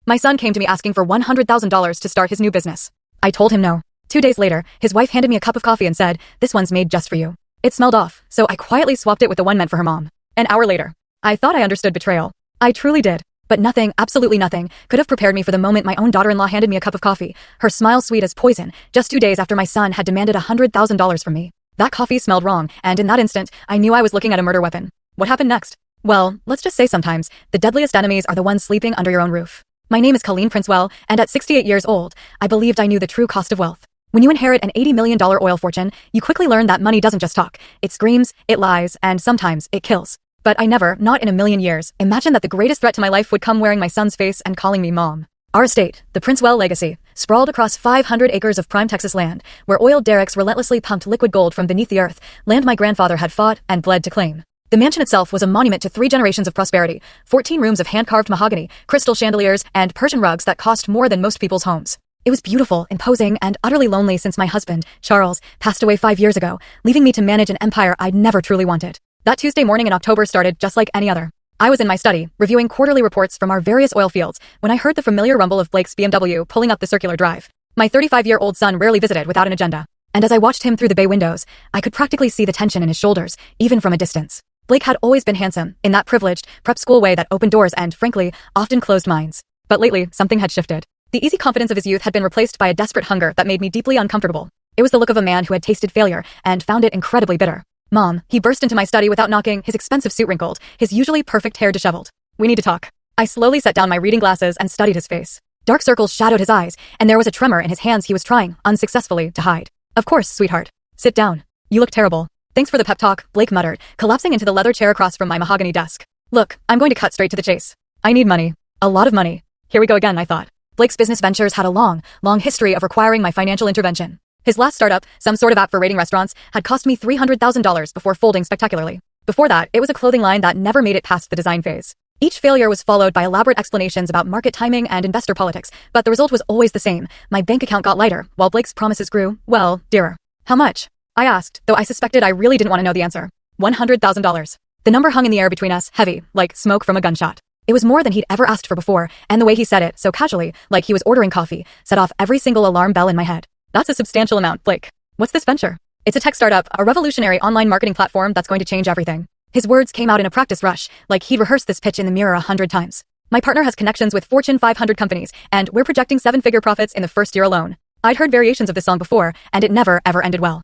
My son came to me asking for $100,000 to start his new business. I told him no. 2 days later, his wife handed me a cup of coffee and said, "This one's made just for you." It smelled off, so I quietly swapped it with the one meant for her mom. An hour later, I thought I understood betrayal. I truly did. But nothing, absolutely nothing, could have prepared me for the moment my own daughter-in-law handed me a cup of coffee, her smile sweet as poison, just 2 days after my son had demanded $100,000 from me. That coffee smelled wrong, and in that instant, I knew I was looking at a murder weapon. What happened next? Well, let's just say sometimes, the deadliest enemies are the ones sleeping under your own roof. My name is Colleen Princewell, and at 68 years old, I believed I knew the true cost of wealth. When you inherit an $80 million oil fortune, you quickly learn that money doesn't just talk. It screams, it lies, and sometimes it kills. But I never, not in a million years, imagined that the greatest threat to my life would come wearing my son's face and calling me mom. Our estate, the Princewell legacy, sprawled across 500 acres of prime Texas land, where oil derricks relentlessly pumped liquid gold from beneath the earth, land my grandfather had fought and bled to claim. The mansion itself was a monument to 3 generations of prosperity, 14 rooms of hand-carved mahogany, crystal chandeliers, and Persian rugs that cost more than most people's homes. It was beautiful, imposing, and utterly lonely since my husband, Charles, passed away 5 years ago, leaving me to manage an empire I'd never truly wanted. That Tuesday morning in October started just like any other. I was in my study, reviewing quarterly reports from our various oil fields, when I heard the familiar rumble of Blake's BMW pulling up the circular drive. My 35-year-old son rarely visited without an agenda. And as I watched him through the bay windows, I could practically see the tension in his shoulders, even from a distance. Blake had always been handsome, in that privileged, prep school way that opened doors and, frankly, often closed minds. But lately, something had shifted. The easy confidence of his youth had been replaced by a desperate hunger that made me deeply uncomfortable. It was the look of a man who had tasted failure and found it incredibly bitter. "Mom," he burst into my study without knocking, his expensive suit wrinkled, his usually perfect hair disheveled. "We need to talk." I slowly set down my reading glasses and studied his face. Dark circles shadowed his eyes, and there was a tremor in his hands he was trying, unsuccessfully, to hide. "Of course, sweetheart. Sit down. You look terrible." "Thanks for the pep talk," Blake muttered, collapsing into the leather chair across from my mahogany desk. "Look, I'm going to cut straight to the chase. I need money. A lot of money." Here we go again, I thought. Blake's business ventures had a long history of requiring my financial intervention. His last startup, some sort of app for rating restaurants, had cost me $300,000 before folding spectacularly. Before that, it was a clothing line that never made it past the design phase. Each failure was followed by elaborate explanations about market timing and investor politics, but the result was always the same. My bank account got lighter, while Blake's promises grew, well, dearer. "How much?" I asked, though I suspected I really didn't want to know the answer. $100,000. The number hung in the air between us, heavy, like smoke from a gunshot. It was more than he'd ever asked for before, and the way he said it, so casually, like he was ordering coffee, set off every single alarm bell in my head. "That's a substantial amount, Blake. What's this venture?" "It's a tech startup, a revolutionary online marketing platform that's going to change everything." His words came out in a practice rush, like he'd rehearsed this pitch in the mirror 100 times. "My partner has connections with Fortune 500 companies, and we're projecting 7-figure profits in the first year alone." I'd heard variations of this song before, and it never, ever ended well.